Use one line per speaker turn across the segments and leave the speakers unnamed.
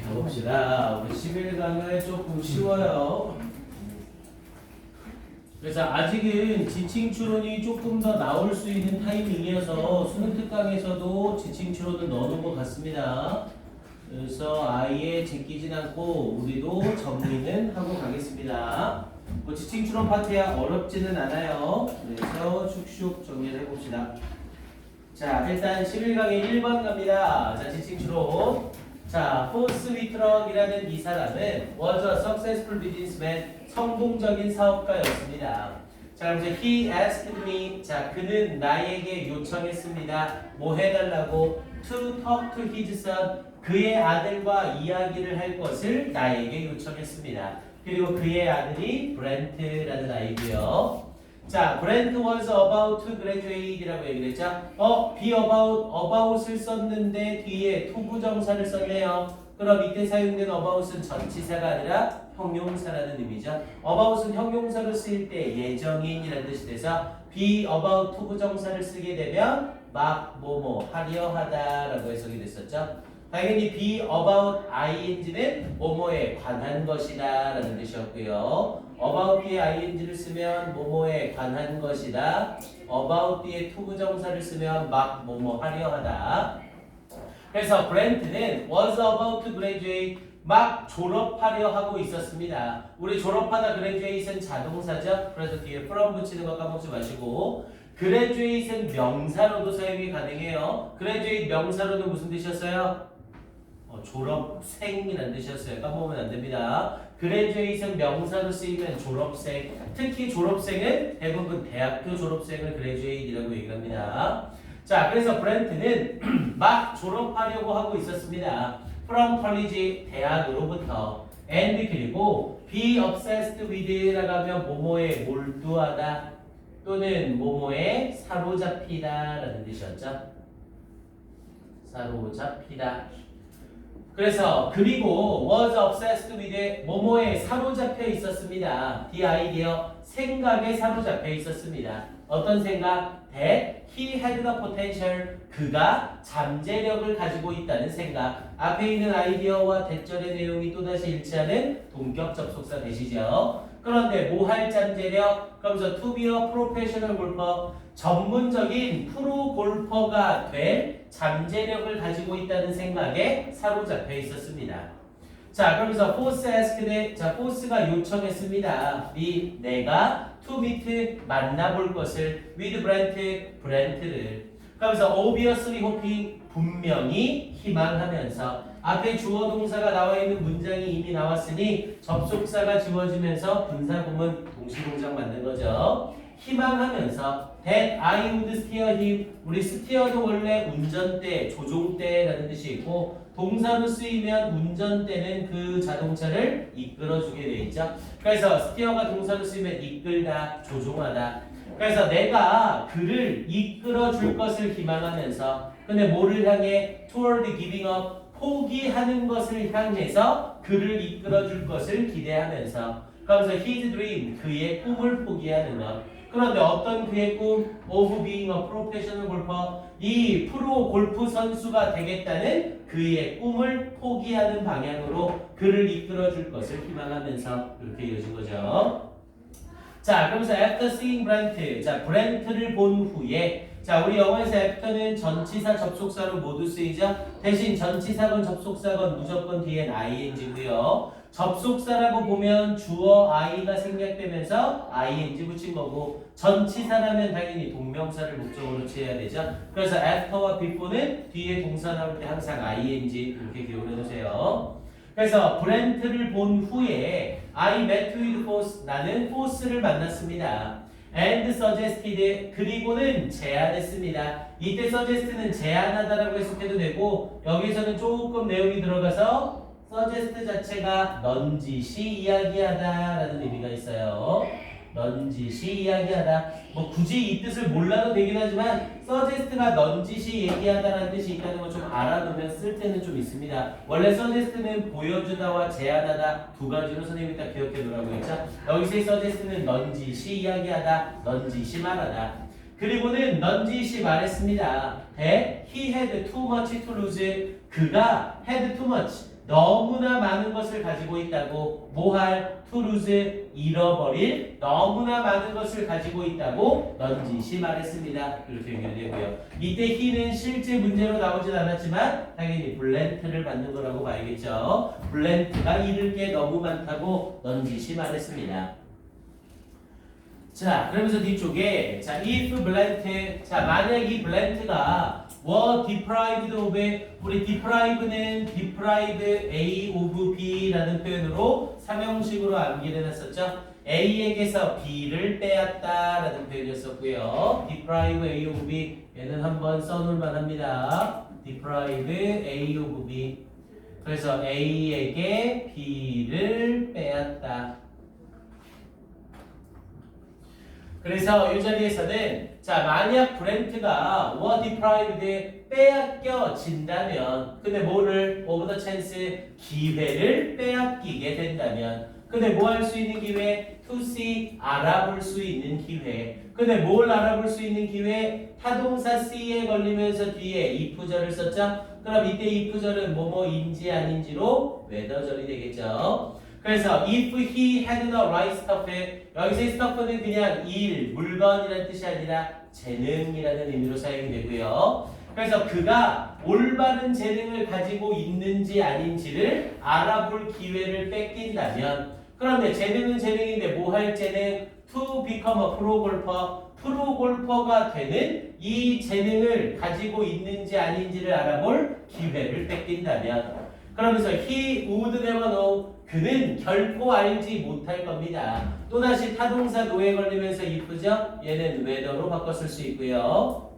가봅시다. 우리 11강은 조금 쉬워요. 그래서 아직은 지칭 추론이 조금 더 나올 수 있는 타이밍이어서 수능 특강에서도 지칭 추론을 넣어놓은 것 같습니다. 그래서 아예 제끼진 않고 우리도 정리는 하고 가겠습니다. 뭐 지칭 추론 파트야 어렵지는 않아요. 그래서 슉슉 정리를 해봅시다. 자, 일단 11강의 1번 갑니다. 자, 지칭 추론. 자, 포스 위트럭이라는 이 사람은 was a successful businessman, 성공적인 사업가였습니다. 자, 그럼 이제 he asked me, 자, 그는 나에게 요청했습니다. 뭐 해달라고? To talk to his son, 그의 아들과 이야기를 할 것을 나에게 요청했습니다. 그리고 그의 아들이 브렌트라는 아이고요. 자, Brent was about to graduate이라고 얘기를 했죠. be about을 썼는데 뒤에 to 부정사를 썼네요. 그럼 이때 사용된 about은 전치사가 아니라 형용사라는 의미죠. about은 형용사로 쓰일 때 예정인이라는 뜻이 돼서 be about to 부정사를 쓰게 되면 막 뭐뭐 하려 하다라고 해석이 됐었죠. 당연히 be about ing는 뭐뭐에 관한 것이다 라는 뜻이었고요. about 뒤에 ing를 쓰면 뭐뭐에 관한 것이다. about 뒤에 to 부정사를 쓰면 막 뭐뭐 하려 하다. 그래서 브렌트는 was about to graduate, 막 졸업하려 하고 있었습니다. 우리 졸업하다 graduate은 자동사죠. 그래서 뒤에 from 붙이는 거 까먹지 마시고, graduate은 명사로도 사용이 가능해요. graduate 명사로도 무슨 뜻이었어요? 졸업생이라는 뜻이었어요. 까먹으면 안 됩니다. graduate은 명사로 쓰이면 졸업생, 특히 졸업생은 대부분 대학교 졸업생을 graduate이라고 얘기를 합니다. 자, 그래서 브렌트는 막 졸업하려고 하고 있었습니다. from college, 대학으로부터. and 그리고 be obsessed with라고 하면 뭐뭐에 몰두하다 또는 뭐뭐에 사로잡히다 라는 뜻이었죠. 사로잡히다. 그래서 그리고 was obsessed with 뭐뭐에 사로잡혀 있었습니다. the idea, 생각에 사로잡혀 있었습니다. 어떤 생각? that he had the potential, 그가 잠재력을 가지고 있다는 생각. 앞에 있는 아이디어와 대절의 내용이 또다시 일치하는 동격 접속사 되시죠. 그런데 뭐 할 잠재력? 그러면서 to be a professional golfer, 전문적인 프로 골퍼가 될 잠재력을 가지고 있다는 생각에 사로잡혀 있었습니다. 자, 그러면서 force asked, 자, force가 요청했습니다. 내가 to meet, 만나볼 것을 with 브렌트를. 그러면서 obviously hoping, 분명히 희망하면서. 앞에 주어 동사가 나와 있는 문장이 이미 나왔으니 접속사가 지워지면서 분사구문 동시동작 맞는 거죠. 희망하면서 that I would steer him, 우리 steer도 원래 운전대, 조종대라는 뜻이 있고 동사로 쓰이면 운전대는 그 자동차를 이끌어주게 돼 있죠. 그래서 steer가 동사로 쓰이면 이끌다, 조종하다. 그래서 내가 그를 이끌어줄 것을 희망하면서, 근데 뭐를 향해? toward giving up, 포기하는 것을 향해서 그를 이끌어줄 것을 기대하면서. 그러면서 his dream, 그의 꿈을 포기하는 것. 그런데 어떤 그의 꿈? of being a professional golfer, 이 프로 골프 선수가 되겠다는 그의 꿈을 포기하는 방향으로 그를 이끌어줄 것을 희망하면서 이렇게 이어진 거죠. 자, 그러면서 after seeing Brent, 자, 브렌트를 본 후에, 자, 우리 영어에서 after는 전치사 접속사로 모두 쓰이죠. 대신 전치사건 접속사건 무조건 뒤엔 ing고요. 접속사라고 보면 주어 i가 생략되면서 ing 붙인 거고, 전치사라면 당연히 동명사를 목적으로 취해야 되죠. 그래서 after와 before는 뒤에 동사 나올 때 항상 ing 이렇게 기억을 해주세요. 그래서 브렌트를 본 후에 I met with force, 나는 force를 만났습니다. and suggested, 그리고는 제안했습니다. 이때 suggest는 제안하다라고 해석해도 되고, 여기서는 조금 내용이 들어가서 suggest 자체가 넌지시 이야기하다라는 의미가 있어요. 넌지시 이야기하다. 뭐 굳이 이 뜻을 몰라도 되긴 하지만 suggest가 넌지시 얘기하다라는 뜻이 있다는 걸 좀 알아두면 쓸 때는 좀 있습니다. 원래 suggest는 보여주다와 제안하다 두 가지로 선생님이 딱 기억해 놓으라고 했죠. 여기서의 suggest는 넌지시 이야기하다, 넌지시 말하다. 그리고는 넌지시 말했습니다. that he had too much to lose, 그가 had too much, 너무나 많은 것을 가지고 있다고 뭐할 to lose 잃어버릴 너무나 많은 것을 가지고 있다고 넌지시 말했습니다. 이렇게 연결되고요. 이때 he는 실제 문제로 나오진 않았지만 당연히 블렌트를 받는 거라고 봐야겠죠. 블렌트가 잃을 게 너무 많다고 넌지시 말했습니다. 자, 그러면서 뒤쪽에 자, if 블렌트 자, 만약 이 블렌트가 were deprived of 우리 deprive는 deprive A of B라는 표현으로 삼형식으로 암기를 해놨었죠. A에게서 B를 빼앗다라는 표현이었었고요. deprive A of B 얘는 한번 써놓을만 합니다. deprive A of B 그래서 A에게 B를 빼앗다. 그래서 이 자리에서는 자 만약 브렌트가 were deprived 빼앗겨진다면 근데 뭐를 over the chance 기회를 빼앗기게 된다면 근데 뭐 할 수 있는 기회? to see 알아볼 수 있는 기회 근데 뭘 알아볼 수 있는 기회? 타동사 C에 걸리면서 뒤에 if절을 썼죠? 그럼 이때 if절은 뭐뭐인지 아닌지로 whether절이 되겠죠? 그래서 if he had the right stuff 여기서 stuff는 그냥 일, 물건이라는 뜻이 아니라 재능이라는 의미로 사용이 되고요. 그래서 그가 올바른 재능을 가지고 있는지 아닌지를 알아볼 기회를 뺏긴다면 그런데 재능은 재능인데 뭐 할 재능? to become a pro golfer 프로골퍼가 되는 이 재능을 가지고 있는지 아닌지를 알아볼 기회를 뺏긴다면 그러면서 he would never know 그는 결코 알지 못할 겁니다. 또다시 타동사 노에 걸리면서 if죠. 얘는 whether로 바꿨을 수 있고요.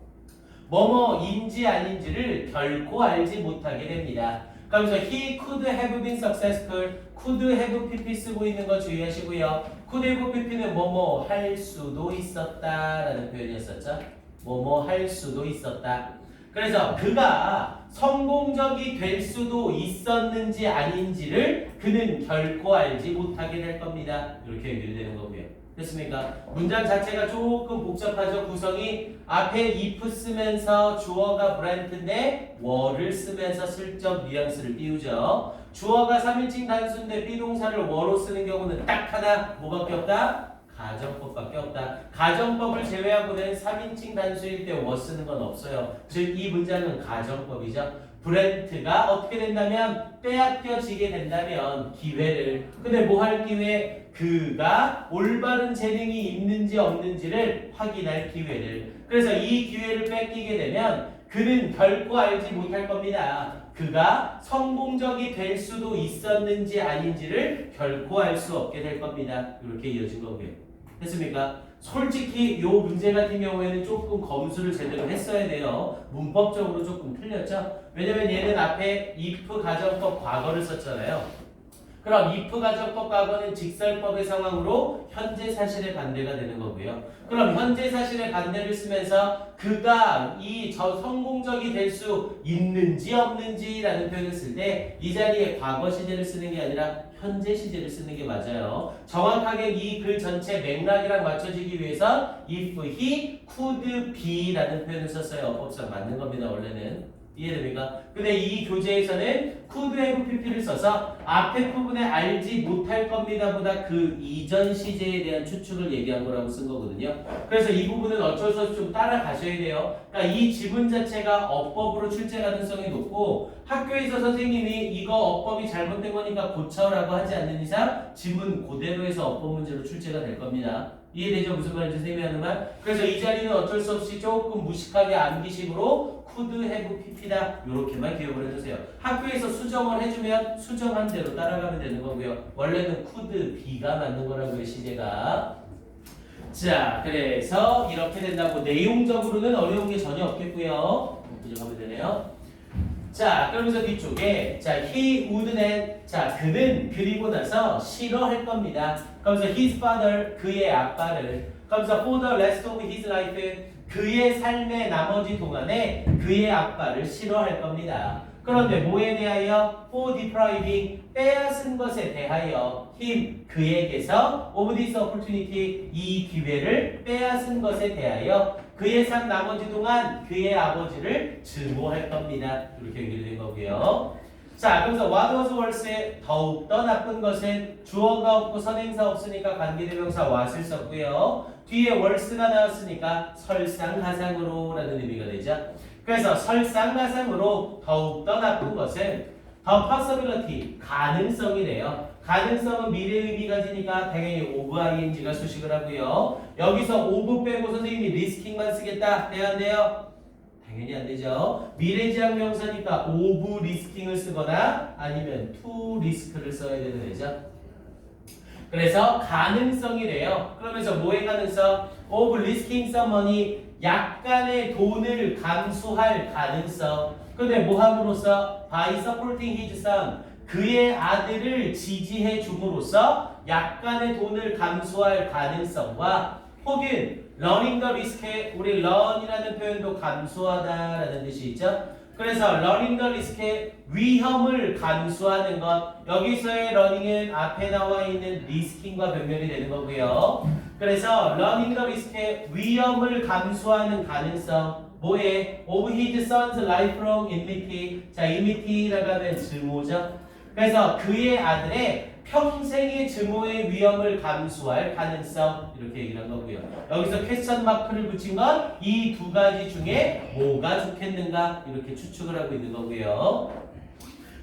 뭐뭐인지 아닌지를 결코 알지 못하게 됩니다. 그러면서 he could have been successful could have pp 쓰고 있는 거 주의하시고요. could have pp는 뭐뭐 할 수도 있었다라는 표현이었었죠. 뭐뭐 할 수도 있었다. 그래서 그가 성공적이 될 수도 있었는지 아닌지를 그는 결코 알지 못하게 될 겁니다. 이렇게 연결되는 거고요. 됐습니까? 문장 자체가 조금 복잡하죠. 구성이 앞에 if 쓰면서 주어가 브랜트인데 were를 쓰면서 슬쩍 뉘앙스를 띄우죠. 주어가 3인칭 단수인데 비동사를 were로 쓰는 경우는 딱 하나 뭐밖에 없다? 가정법밖에 없다. 가정법을 제외하고는 3인칭 단수일 때 were 쓰는 건 없어요. 즉 이 문장은 가정법이죠. 브렌트가 어떻게 된다면 빼앗겨지게 된다면 기회를 근데 뭐 할 기회? 그가 올바른 재능이 있는지 없는지를 확인할 기회를 그래서 이 기회를 뺏기게 되면 그는 결코 알지 못할 겁니다. 그가 성공적이 될 수도 있었는지 아닌지를 결코 알 수 없게 될 겁니다. 이렇게 이어진 거고요. 됐습니까? 솔직히 이 문제 같은 경우에는 조금 검수를 제대로 했어야 돼요. 문법적으로 조금 틀렸죠? 왜냐면 얘는 앞에 if 가정법 과거를 썼잖아요. 그럼 if 가정법 과거는 직설법의 상황으로 현재 사실의 반대가 되는 거고요. 그럼 현재 사실의 반대를 쓰면서 그가 성공적이 될 수 있는지 없는지라는 표현을 쓸 때 이 자리에 과거 시제를 쓰는 게 아니라 현재 시제를 쓰는 게 맞아요. 정확하게 이 글 전체 맥락이랑 맞춰지기 위해서 if he could be라는 표현을 썼어요. 어법상 맞는 겁니다. 원래는. 이해됩니까? 근데 이 교재에서는 could have pp를 써서 앞에 부분에 알지 못할 겁니다 보다 그 이전 시제에 대한 추측을 얘기한 거라고 쓴 거거든요. 그래서 이 부분은 어쩔 수 없이 좀 따라가셔야 돼요. 그러니까 이 지문 자체가 어법으로 출제 가능성이 높고 학교에서 선생님이 이거 어법이 잘못된 거니까 고쳐라고 하지 않는 이상 지문 그대로 해서 어법 문제로 출제가 될 겁니다. 이해되죠? 무슨 말인지 선생님이 하는 말? 그래서 이 자리는 어쩔 수 없이 조금 무식하게 암기식으로 could have pp다 이렇게만 기억을 해주세요. 학교에서 수정을 해주면 수정한 대로 따라가면 되는 거고요. 원래는 could be가 맞는 거라고요. 시제가. 자, 그래서 이렇게 된다고 내용적으로는 어려운 게 전혀 없겠고요. 이제 가면 되네요. 자, 그러면서 뒤쪽에 자, he would then 자, 그는 그리고 나서 싫어할 겁니다. 그러면서 his father 그의 아빠를 그러면서 for the rest of his life 그의 삶의 나머지 동안에 그의 아빠를 싫어할 겁니다. 그런데 뭐에 대하여? for depriving 빼앗은 것에 대하여 him 그에게서 of this opportunity 이 기회를 빼앗은 것에 대하여 그의 삶 나머지 동안 그의 아버지를 증오할 겁니다. 이렇게 연결된 거고요. 자, 그래서 what was worse의 더욱더 나쁜 것은 주어가 없고 선행사 없으니까 관계대명사 what을 썼고요. 뒤에 worse가 나왔으니까 설상가상으로 라는 의미가 되죠. 그래서 설상가상으로 더욱더 나쁜 것은 the possibility, 가능성이래요. 가능성은 미래 의미 가지니까 당연히 of ing가 수식을 하고요. 여기서 of 빼고 선생님이 리스킹만 쓰겠다. 돼야 안 돼요? 당연히 안 되죠. 미래지향 명사니까 of 리스킹을 쓰거나 아니면 to 리스크를 써야 되는 거죠. 그래서 가능성이래요. 그러면서 뭐의 가능성? of risking some money, 약간의 돈을 감수할 가능성. 근데 뭐 함으로써? by supporting his son, 그의 아들을 지지해 줌으로써 약간의 돈을 감수할 가능성과 혹은 running the risk에 우리 run이라는 표현도 감수하다라는 뜻이 있죠. 그래서 running the risk의 위험을 감수하는 것, 여기서의 running은 앞에 나와 있는 risking과 변경이 되는 거고요. 그래서 running the risk의 위험을 감수하는 가능성, 뭐에? of his son's lifelong enmity. 자, enmity라고 하면 증오죠. 그래서 그의 아들의 평생의 증오의 위험을 감수할 가능성, 이렇게 얘기를 한 거고요. 여기서 퀘스천 마크를 붙인 건 이 두 가지 중에 뭐가 좋겠는가 이렇게 추측을 하고 있는 거고요.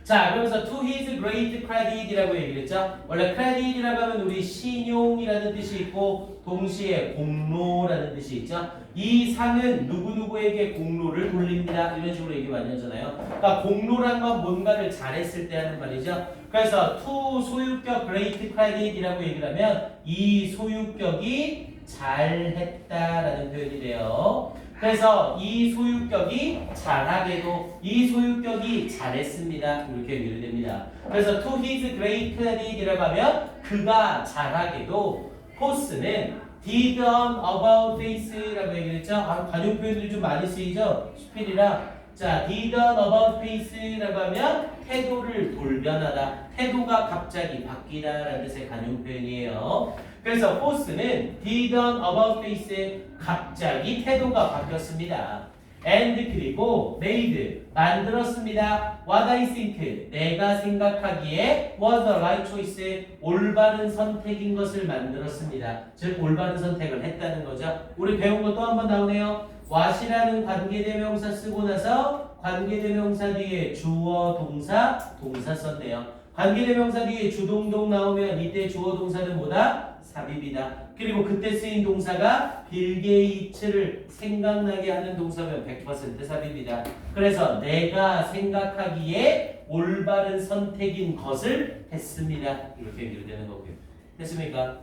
자, 그러면서 to his great credit이라고 얘기를 했죠. 원래 credit이라고 하면 우리 신용이라는 뜻이 있고 동시에 공로라는 뜻이 있죠. 이 상은 누구누구에게 공로를 돌립니다. 이런 식으로 얘기 많이 하잖아요. 그러니까 공로란 건 뭔가를 잘했을 때 하는 말이죠. 그래서 to 소유격 great credit이라고 얘기를 하면 이 소유격이 잘했다라는 표현이 돼요. 그래서 이 소유격이 잘하게도 이 소유격이 잘했습니다. 이렇게 얘기를 됩니다. 그래서 to his great credit이라고 하면 그가 잘하게도 포스는 did an about face라고 얘기를 했죠. 관용 표현들이 좀 많이 쓰이죠. 수필이라. 자, did an about face라고 하면 태도를 돌변하다. 태도가 갑자기 바뀌다라는 뜻의 관용 표현이에요. 그래서 포스는 did an about face에 갑자기 태도가 바뀌었습니다. and 그리고 made 만들었습니다. what I think 내가 생각하기에 was the right choice 올바른 선택인 것을 만들었습니다. 즉 올바른 선택을 했다는 거죠. 우리 배운 거 또 한 번 나오네요. what이라는 관계대명사 쓰고 나서 관계대명사 뒤에 주어 동사 동사 썼네요. 관계대명사 뒤에 주동동 나오면 이때 주어 동사는 뭐다? 삽입이다. 그리고 그때 쓰인 동사가 빌 게이츠를 생각나게 하는 동사면 100% 삽입이다. 그래서 내가 생각하기에 올바른 선택인 것을 했습니다. 이렇게 얘기를 되는 거고요. 됐습니까?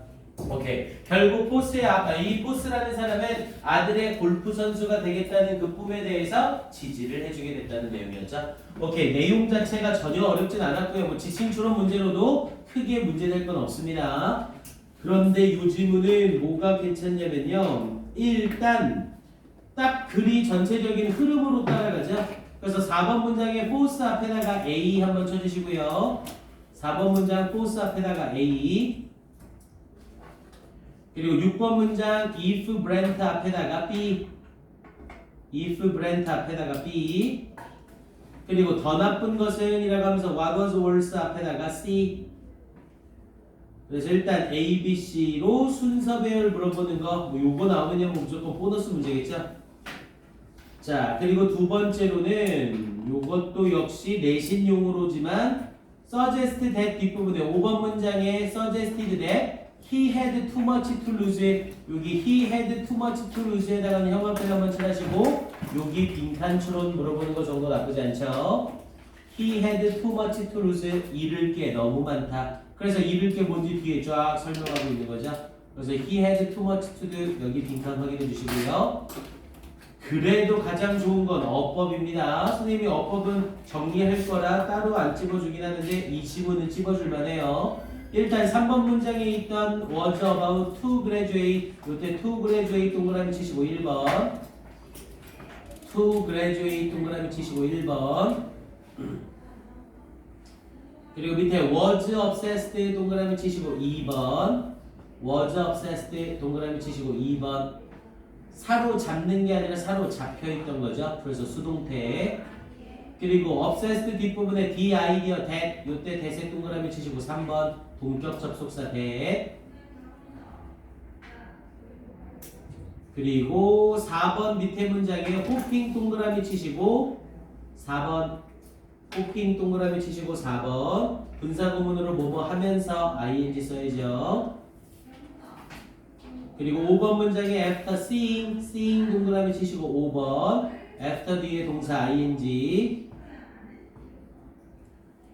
오케이. 결국 포스의 아까 이 포스라는 사람은 아들의 골프 선수가 되겠다는 그 꿈에 대해서 지지를 해주게 됐다는 내용이었죠. 오케이. 내용 자체가 전혀 어렵진 않았고요. 뭐 지침 추론 문제로도 크게 문제될 건 없습니다. 그런데 이 지문은 뭐가 괜찮냐면요. 일단 딱 글이 전체적인 흐름으로 따라가죠. 그래서 4번 문장에 포스 앞에다가 A 한번 쳐주시고요. 4번 문장 포스 앞에다가 A, 그리고 6번 문장 if Brent 앞에다가 B, if Brent 앞에다가 B, 그리고 더 나쁜 것은 이라고 하면서 what was worse 앞에다가 C. 그래서 일단 A, B, C로 순서 배열 물어보는 거, 뭐 요거 나오면 무조건 보너스 문제겠죠? 자, 그리고 두 번째로는 요것도 역시 내신용으로지만 suggest that 뒷부분에 5번 문장에 suggested that he had too much to lose, 여기 he had too much to lose에다가는 형광펜 한번 칠하시고 여기 빈칸 추론 물어보는 거 정도 나쁘지 않죠? he had too much to lose, 잃을 게 너무 많다. 그래서 잃을 게 뭔지 뒤에 쫙 설명하고 있는 거죠. 그래서 he had too much to do, 여기 빈칸 확인해 주시고요. 그래도 가장 좋은 건 어법입니다. 선생님이 어법은 정리할 거라 따로 안 찝어주긴 하는데 이 지문은 찝어줄만 해요. 일단 3번 문장에 있던 was about to graduate, 이때 to graduate 동그라미 치시고 1번, to graduate 동그라미 치시고 1번, 그리고 밑에 was obsessed 동그라미 치시고 2번, was obsessed 동그라미 치시고 2번. 사로잡는 게 아니라 사로잡혀 있던 거죠. 그래서 수동태. 그리고 obsessed 뒷부분에 the idea that 요때 that에 동그라미 치시고 3번 동격 접속사 that 그리고 4번 밑에 문장에 hoping 동그라미 치시고 4번 hoping 동그라미 치시고 4번 분사구문으로 뭐뭐 하면서 ing 써야죠. 그리고 5번 문장에 after seeing 동그라미 치시고 5번 after 뒤에 동사 ing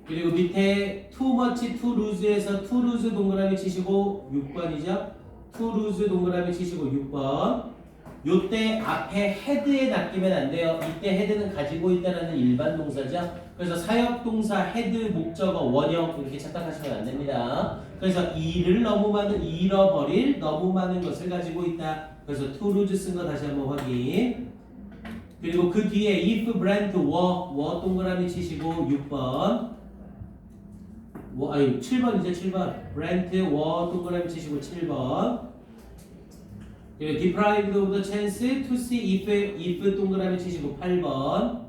그리고 밑에 too much, too loose에서 too loose 동그라미 치시고 6번이죠. too loose 동그라미 치시고 6번 요때 앞에 head에 낚이면 안 돼요. 이때 head는 가지고 있다는 일반 동사죠. 그래서 사역동사 head 목적어 원형 이렇게 착각하시면 안 됩니다. 그래서 이를 너무 많은 잃어버릴 너무 많은 것을 가지고 있다. 그래서 to lose 쓴 거 다시 한번 확인. 그리고 그 뒤에 if Brent were 동그라미 치시고 6번 7번이죠. 7번 Brent were 동그라미 치시고 7번 그리고 deprived of the chance to see if 동그라미 치시고 8번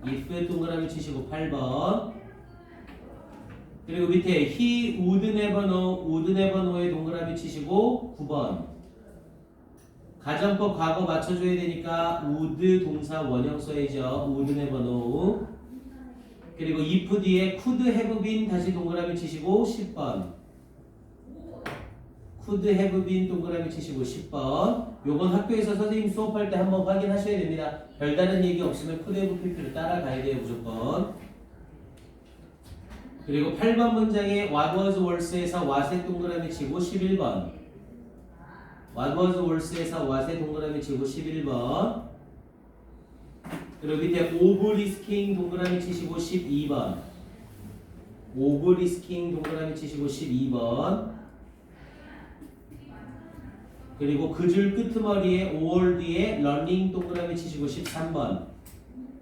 if 동그라미 치시고 8번 그리고 밑에 he would never know의 동그라미 치시고 9번 가정법 과거 맞춰줘야 되니까 would 동사 원형 써야죠. would never know 그리고 if 뒤에 could have been 다시 동그라미 치시고 10번 could have been 동그라미 치시고 10번 요건 학교에서 선생님 수업할 때 한번 확인하셔야 됩니다. 별다른 얘기 없으면 could have 필수로 따라가야 돼요. 무조건. 그리고 8번 문장에 what was worse에서 what에 동그라미 치고 11번 what was worse에서 what에 동그라미 치고 11번 그리고 밑에 overrisking 동그라미 치시고 12번 overrisking 동그라미 치시고 12번 그리고 그 줄 끄트머리에 5월 뒤에 learning 동그라미 치시고 13번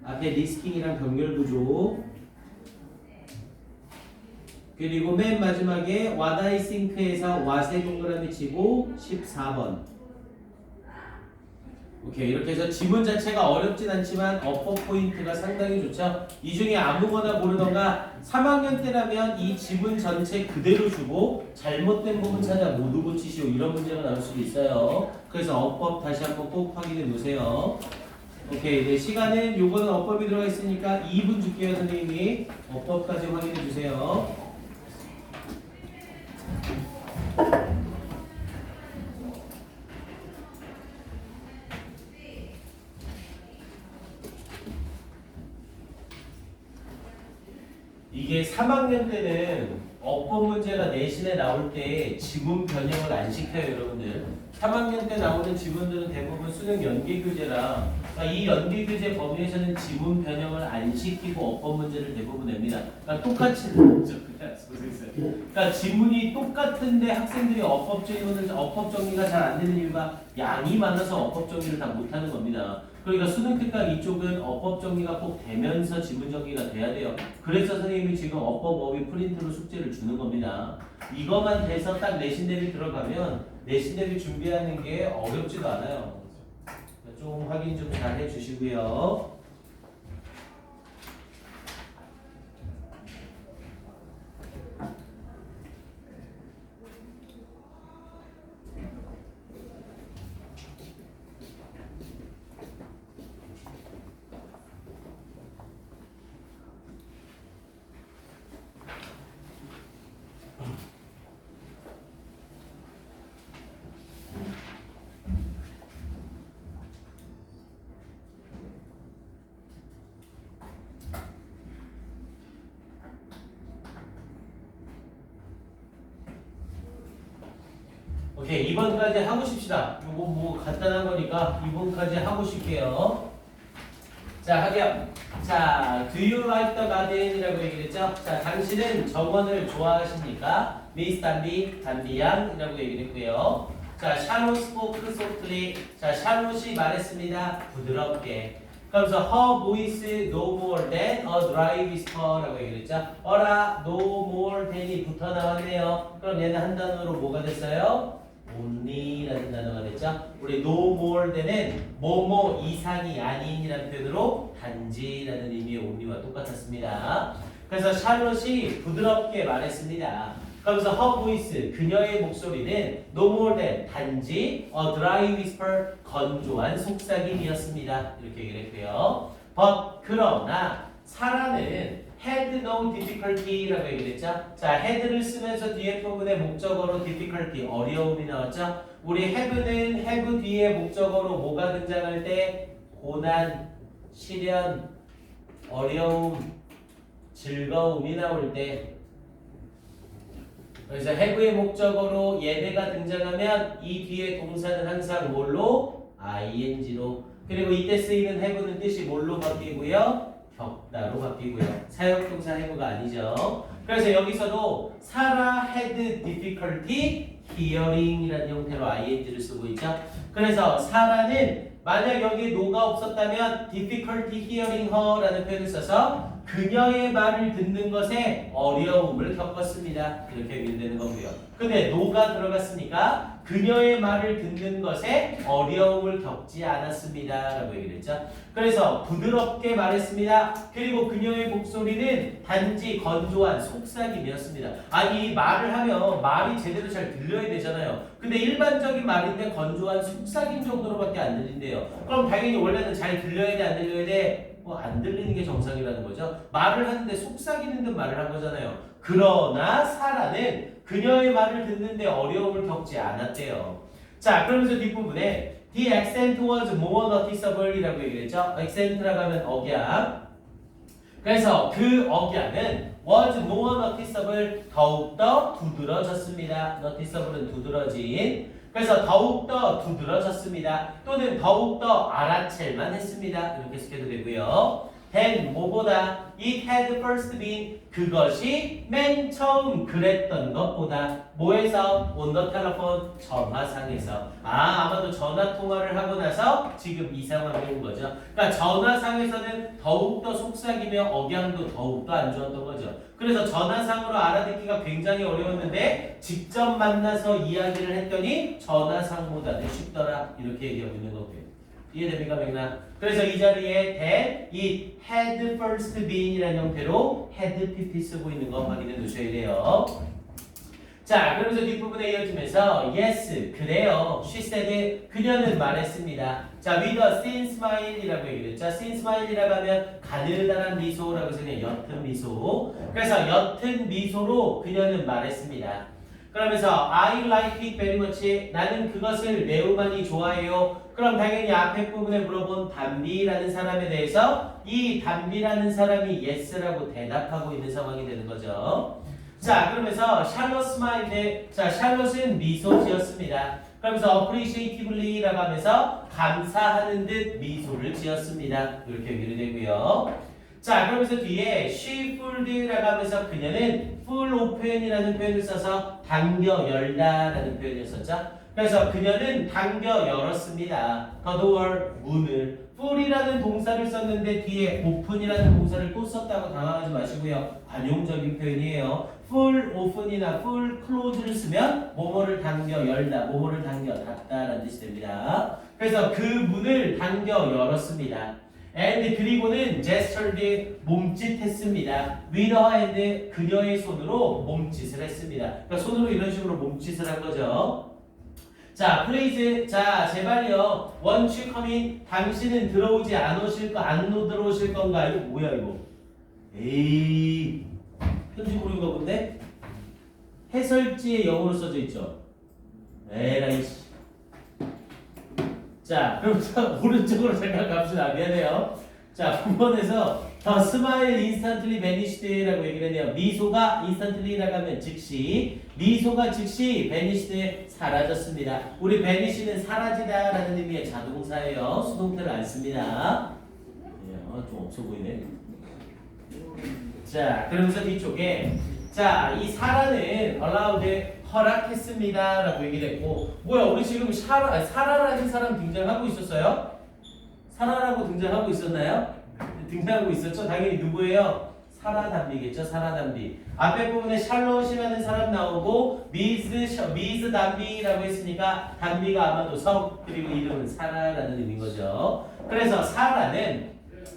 앞에 리스킹이랑 병렬구조 그리고 맨 마지막에 what I think에서 what에 동그라미 치고 14번 오케이 이렇게 해서 지문 자체가 어렵진 않지만 어퍼 포인트가 상당히 좋죠. 이 중에 아무거나 고르던가 3학년 때라면 이 지문 전체 그대로 주고 잘못된 부분 찾아 모두 고치시오 이런 문제가 나올 수도 있어요. 그래서 어법 다시 한번 꼭 확인해 놓으세요. 오케이 네, 시간은 요거는 어법이 들어가 있으니까 2분 줄게요. 선생님이 어법까지 확인해 주세요. 이게 3학년 때는 어법 문제가 내신에 나올 때 지문 변형을 안 시켜요, 여러분들. 3학년 때 나오는 지문들은 대부분 수능 연계 교재라 그러니까 이 연계 교재 범위에서는 지문 변형을 안 시키고 어법 문제를 대부분 냅니다. 그러니까 똑같이 그러니까 지문이 똑같은데 학생들이 어법 정리가 잘 안 되는 이유가 양이 많아서 어법 정리를 다 못하는 겁니다. 그러니까 수능 특강 이쪽은 어법 정리가 꼭 되면서 지문 정리가 돼야 돼요. 그래서 선생님이 지금 어법업이 프린트로 숙제를 주는 겁니다. 이거만 돼서 딱 내신 대비 들어가면 내신 대비 준비하는 게 어렵지도 않아요. 좀 확인 좀 잘 해주시고요. 오케이 2번까지 하고 싶시다. 요거 뭐 간단한 거니까 2번까지 하고 싶게요. 자 하게요. 자 do you like the garden이라고 얘기를 했죠. 자 당신은 정원을 좋아하십니까? Miss 담비 담비양이라고 얘기를 했고요. 자 샬롯 spoke softly. 자 샬롯이 말했습니다. 부드럽게. 그러면서 her voice no more than a dry whisper라고 얘기를 했죠. 어라 no more than이 붙어 나왔네요. 그럼 얘는 한 단어로 뭐가 됐어요? only라는 단어가 됐죠. 우리 no more than은 뭐뭐 이상이 아닌이라는 표현으로 단지라는 의미의 only와 똑같았습니다. 그래서 샬롯이 부드럽게 말했습니다. 그러면서 her voice, 그녀의 목소리는 no more than 단지 a dry whisper, 건조한 속삭임이었습니다. 이렇게 얘기를 했고요. but 그러나 사라는 had no difficulty라고 얘기를 했죠. 자, had를 쓰면서 뒤에 부분에 목적어로 difficulty, 어려움이 나왔죠. 우리 have는 have 뒤에 목적어로 뭐가 등장할 때 고난, 시련, 어려움, 즐거움이 나올 때, 그래서 have의 목적어로 예배가 등장하면 이 뒤에 동사는 항상 뭘로? ing로. 그리고 이때 쓰이는 have는 뜻이 뭘로 바뀌고요? 격다로 바뀌고요. 사역동사 have가 아니죠. 그래서 여기서도 사라 had difficulty hearing이라는 형태로 ing를 쓰고 있죠. 그래서 사라는 만약 여기 no가 없었다면 difficulty hearing her라는 표현을 써서 그녀의 말을 듣는 것에 어려움을 겪었습니다. 이렇게 얘기되는 거고요. 근데 no가 들어갔으니까 그녀의 말을 듣는 것에 어려움을 겪지 않았습니다. 라고 얘기를 했죠. 그래서 부드럽게 말했습니다. 그리고 그녀의 목소리는 단지 건조한 속삭임이었습니다. 아니 말을 하면 말이 제대로 잘 들려야 되잖아요. 근데 일반적인 말인데 건조한 속삭임 정도로밖에 안 들린대요. 그럼 당연히 원래는 잘 들려야 돼, 안 들려야 돼? 안 들리는 게 정상이라는 거죠. 말을 하는데 속삭이는 듯 말을 한 거잖아요. 그러나 사라는 그녀의 말을 듣는데 어려움을 겪지 않았대요. 자, 그러면서 뒷부분에 The accent was more noticeable 이라고 얘기했죠. accent라고 하면 억양. 그래서 그 억양은 was more noticeable, 더욱더 두드러졌습니다. noticeable은 두드러진. 그래서 더욱더 두드러졌습니다. 또는 더욱더 알아챌만 했습니다. 이렇게 해석해도 되고요. than 뭐보다 it had first been, 그것이 맨 처음 그랬던 것보다 뭐에서? on the telephone, 전화상에서. 아마도 전화 통화를 하고 나서 지금 이 상황이 온 거죠. 그러니까 전화상에서는 더욱더 속삭이며 억양도 더욱더 안 좋았던 거죠. 그래서 전화상으로 알아듣기가 굉장히 어려웠는데 직접 만나서 이야기를 했더니 전화상보다는 쉽더라. 이렇게 얘기하고 있는 거고요. 이해됩니까, 맥락? 그래서 이 자리에 that it had first been 이라는 형태로 had pp 쓰고 있는 거 확인해 두셔야 돼요. 자, 그러면서 뒷부분에 이어지면서 yes, 그래요. she said, 그녀는 말했습니다. 자, with a thin smile 이라고 얘기를 했죠. thin smile 이라고 하면 가느다란 미소라고 해서 그냥 옅은 미소. 그래서 옅은 미소로 그녀는 말했습니다. 그러면서 I like it very much. 나는 그것을 매우 많이 좋아해요. 그럼 당연히 앞에 부분에 물어본 담비라는 사람에 대해서 이 담비라는 사람이 yes라고 대답하고 있는 상황이 되는 거죠. 자, 그러면서 샬롯 스마일인데, 자, 샬롯은 미소 지었습니다. 그러면서 appreciatively라고 하면서 감사하는 듯 미소를 지었습니다. 이렇게 얘기를 되고요. 자, 그러면서 뒤에 she fulled라고 하면서 그녀는 full open이라는 표현을 써서 당겨 열다라는 표현을 썼죠. 그래서 그녀는 당겨 열었습니다. the door, 문을. full이라는 동사를 썼는데 뒤에 open이라는 동사를 또 썼다고 당황하지 마시고요. 관용적인 표현이에요. full open이나 full close를 쓰면 뭐뭐를 당겨 열다, 뭐뭐를 당겨 닫다라는 뜻이 됩니다. 그래서 그 문을 당겨 열었습니다. and 그리고는 gestured, 몸짓했습니다. with her hand, 그녀의 손으로 몸짓을 했습니다. 그러니까 손으로 이런 식으로 몸짓을 한 거죠. 자, please, 자, 제발요. won't you come in? 당신은 들어오지 안 들어오실 건가? 이거 뭐야 이거? 에이, 편집으로인가 본데? 해설지에 영어로 써져 있죠. 에라이 씨. 자, 그럼 오른쪽으로 잠깐 갑시다. 미안해요. 자, 9번에서 The smile instantly vanished라고 얘기를 했네요. 미소가 instantly라고 하면 즉시, 미소가 즉시 vanished에 사라졌습니다. 우리 vanish는 사라지다라는 의미의 자동사예요. 수동태를 안 씁니다. 좀 없어 보이네. 자, 그러면서 뒤쪽에 자, 이 사라는 allowed, 허락했습니다 라고 얘기를 했고, 뭐야 우리 지금 사라라는 사람 등장하고 있었어요? 사라라고 등장하고 있었나요? 등장하고 있었죠? 당연히 누구예요? 사라 담비겠죠? 사라 담비. 앞에 부분에 샬롯이라는 사람 나오고 미즈 담비라고 했으니까 담비가 아마도 성, 그리고 이름은 사라라는 의미인 거죠. 그래서 사라는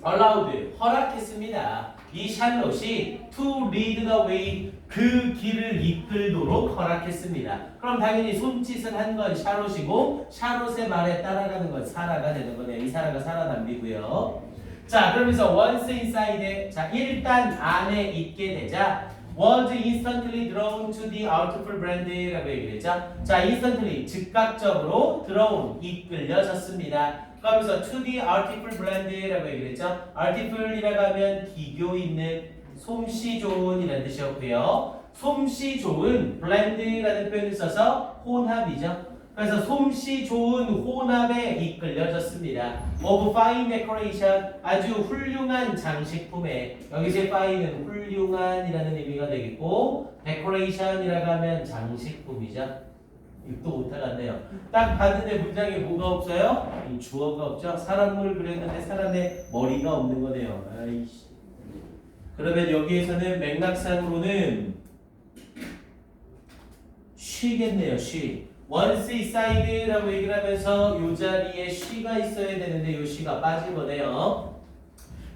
allowed 허락했습니다. 이 샬롯이 to lead the way 그 길을 이끌도록 허락했습니다. 그럼 당연히 손짓을 한 건 샬롯이고 샬롯의 말에 따라가는 건 사라가 되는 거네요. 이 사라가 사라 담비고요. 자, 그러면서 once inside 자 일단 안에 있게 되자 was instantly drawn to the artful brand라고 얘기했죠. 자, instantly 즉각적으로 drawn 이끌려졌습니다. 그러면서 to the artful brand라고 얘기했죠. artful이라고 하면 기교 있는 솜씨 좋은이라는 뜻이었고요. 솜씨 좋은 blend라는 표현을 써서 혼합이죠. 그래서 솜씨 좋은 혼합에 이끌려졌습니다. of fine decoration 아주 훌륭한 장식품에 여기서 fine은 훌륭한이라는 의미가 되겠고 decoration이라고 하면 장식품이죠. 입도 못하겠네요. 딱 봤는데 문장에 뭐가 없어요? 이 주어가 없죠. 사람을 그렸는데 사람의 머리가 없는 거네요. 아이씨. 그러면 여기에서는 맥락상으로는 쉬겠네요. 쉬. once inside라고 얘기를 하면서 이 자리에 she가 있어야 되는데 이 she가 빠진 거네요.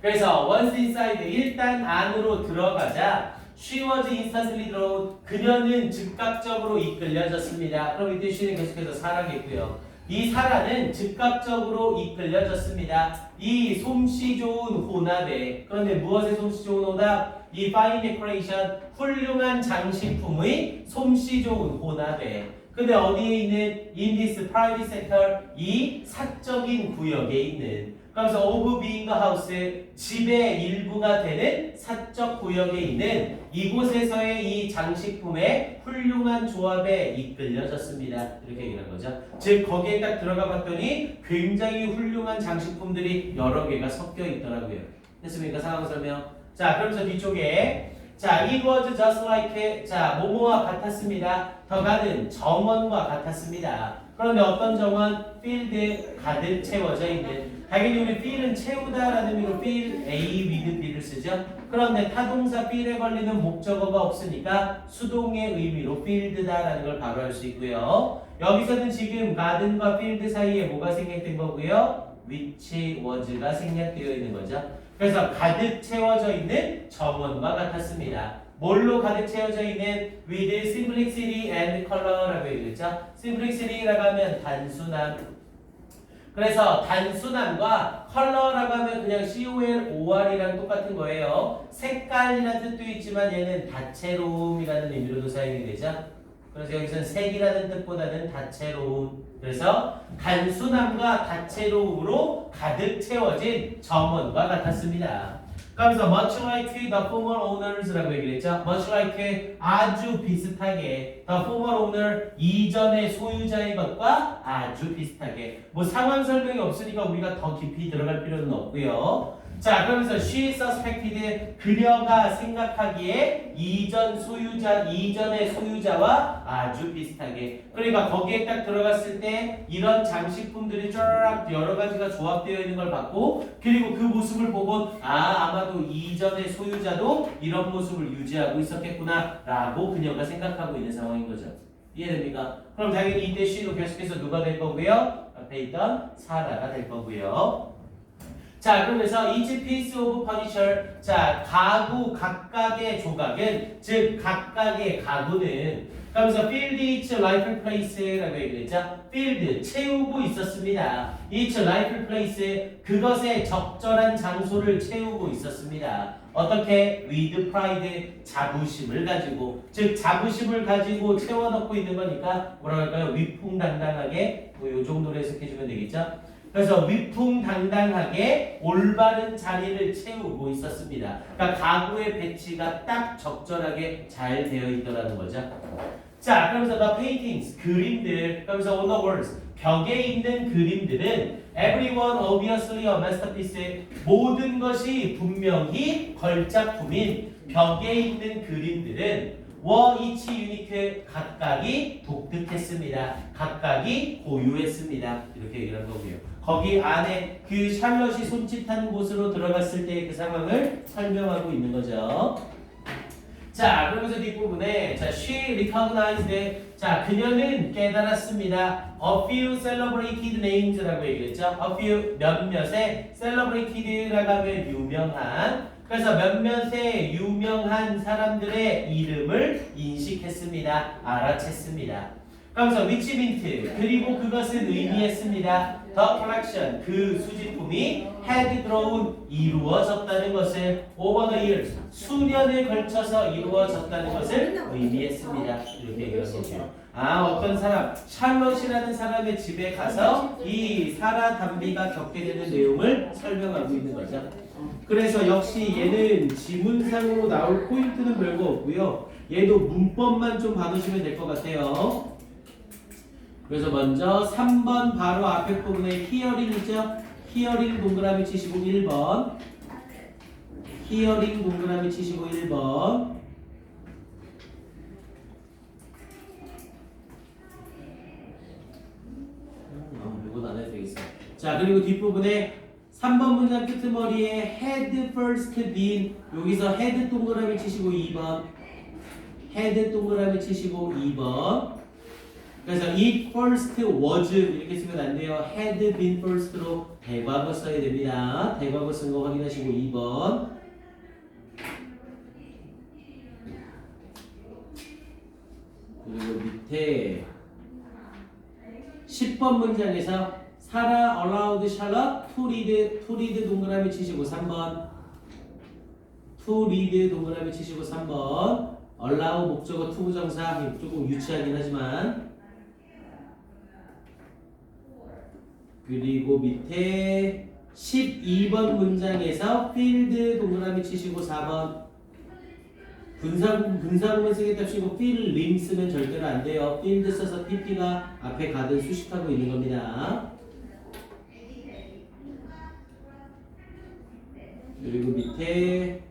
그래서 once inside 일단 안으로 들어가자 she was instantly drawn 그녀는 즉각적으로 이끌려졌습니다. 그럼 이때 she는 계속해서 사라겠고요. 이 사라는 즉각적으로 이끌려졌습니다. 이 솜씨 좋은 혼합에 그런데 무엇의 솜씨 좋은 혼합? 이 fine decoration 훌륭한 장식품의 솜씨 좋은 혼합에 근데 어디에 있는 in this private sector 이 사적인 구역에 있는 그래서 of being a house 집의 일부가 되는 사적 구역에 있는 이곳에서의 이 장식품의 훌륭한 조합에 이끌려졌습니다. 이렇게 얘기한 거죠. 즉 거기에 딱 들어가 봤더니 굉장히 훌륭한 장식품들이 여러 개가 섞여 있더라고요. 됐습니까? 상황 설명. 자, 그러면서 뒤쪽에 자, it was just like 자, 뭐뭐와 같았습니다. 더 가든 정원과 같았습니다. 그런데 어떤 정원? field 가득 채워져 있는 당연히 우리 fill은 채우다라는 의미로 fill A with B를 쓰죠. 그런데 타동사 fill에 걸리는 목적어가 없으니까 수동의 의미로 filled다라는 걸 바로 할 수 있고요. 여기서는 지금 garden과 field 사이에 뭐가 생략된 거고요? which was가 생략되어 있는 거죠. 그래서 가득 채워져 있는 정원과 같았습니다. 뭘로 가득 채워져 있는 with simplicity and color라고 얘기했죠. simplicity라고 하면 단순함. 그래서 단순함과 컬러라고 하면 그냥 color이랑 똑같은 거예요. 색깔이라는 뜻도 있지만 얘는 다채로움이라는 의미로도 사용이 되죠. 그래서 여기서는 색이라는 뜻보다는 다채로움. 그래서 단순함과 다채로움으로 가득 채워진 정원과 같았습니다. 그러면서 much like the former owners라고 얘기를 했죠. much like 아주 비슷하게 the former owner 이전의 소유자의 것과 아주 비슷하게 뭐 상황 설명이 없으니까 우리가 더 깊이 들어갈 필요는 없고요. 자, 그러면서 she suspected 그녀가 생각하기에 이전의 소유자와 아주 비슷하게 그러니까 거기에 딱 들어갔을 때 이런 장식품들이 쫙 여러 가지가 조합되어 있는 걸 봤고 그리고 그 모습을 보고 아마도 이전의 소유자도 이런 모습을 유지하고 있었겠구나 라고 그녀가 생각하고 있는 상황인 거죠. 이해됩니까? 그럼 당연히 이때 she도 계속해서 누가 될 거고요? 앞에 있던 사라가 될 거고요. 자, 그러면서 each piece of furniture 자, 가구 각각의 조각은 즉 각각의 가구는 그러면서 filled each rightful place라고 얘기했죠. filled 채우고 있었습니다. each rightful place 그것의 적절한 장소를 채우고 있었습니다. 어떻게? with pride 자부심을 가지고 즉 자부심을 가지고 채워넣고 있는 거니까 뭐라고 할까요? 위풍당당하게 뭐 요 정도로 해석해주면 되겠죠. 그래서 위풍당당하게 올바른 자리를 채우고 있었습니다. 그러니까 가구의 배치가 딱 적절하게 잘 되어 있더라는 거죠. 자, 그러면서 the paintings, 그림들, 그러면서 on the walls, 벽에 있는 그림들은 everyone obviously a masterpiece, 모든 것이 분명히 걸작품인 벽에 있는 그림들은 were each unique, 각각이 독특했습니다. 각각이 고유했습니다. 이렇게 얘기를 한 거고요. 거기 안에 그 샬럿이 손짓한 곳으로 들어갔을 때 그 상황을 설명하고 있는 거죠. 자, 그러면서 뒷부분에 자, she recognized 자, 그녀는 깨달았습니다. A few celebrated names라고 얘기했죠. A few 몇몇의 celebrated라고 하면 유명한 그래서 몇몇의 유명한 사람들의 이름을 인식했습니다. 알아챘습니다. 그러면서 which meant 그리고 그것은 의미했습니다. The collection 그 수집품이 had grown 이루어졌다는 것을 over the years 수년에 걸쳐서 이루어졌다는 것을 의미했습니다. 이렇게 얘기하는 거죠. 아 어떤 사람 샬롯이라는 사람의 집에 가서 이 사라 담비가 겪게 되는 내용을 설명하고 있는 거죠. 그래서 역시 얘는 지문상으로 나올 포인트는 별거 없고요. 얘도 문법만 좀 봐두시면 될 것 같아요. 그래서 먼저 3번 바로 앞에 부분에 히어링이죠. 히어링 동그라미 치시고 1번 히어링 동그라미 치시고 1번 이건 안 해도 되겠어. 자 그리고 뒷부분에 3번 문장 끄트머리에 had first been 여기서 had 동그라미 치시고 2번 had 동그라미 치시고 2번 그래서 it first was 이렇게 쓰면 안 돼요. had been first로 대과거 써야 됩니다. 대과거 쓴 거 확인하시고 2번 그리고 밑에 10번 문장에서 사라 allowed Charlotte to read 동그라미 치시고 3번 to read 동그라미 치시고 3번 allow 목적어 to 부정사 조금 유치하긴 하지만 그리고 밑에 12번 문장에서 field 동그라미 치시고 4번 분사구문 쓰겠다 치고 feeling 쓰면 절대로 안 돼요. field 써서 pp가 앞에 가든 수식하고 있는 겁니다. 그리고 밑에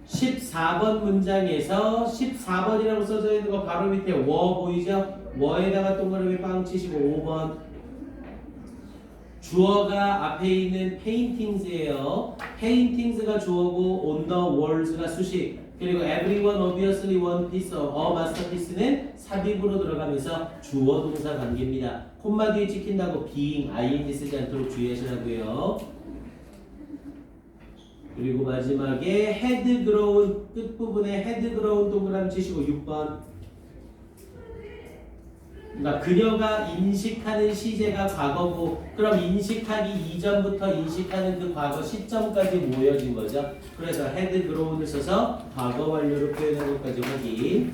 14번 문장에서 14번이라고 써져 있는 거 바로 밑에 워 보이죠? 워에다가 동그라미 빵 치시고 5번 주어가 앞에 있는 paintings예요. paintings가 주어고 on the walls가 수식 그리고 everyone obviously one piece of a masterpiece는 삽입으로 들어가면서 주어 동사 관계입니다. 콤마 뒤에 찍힌다고 being, ing 쓰지 않도록 주의하시라고요. 그리고 마지막에 had grown 끝부분에 had grown 동그라미 치시고 6번 그러니까 그녀가 인식하는 시제가 과거고 그럼 인식하기 이전부터 인식하는 그 과거 시점까지 모여진 거죠. 그래서 had grown을 써서 과거 완료로 표현한 것까지 확인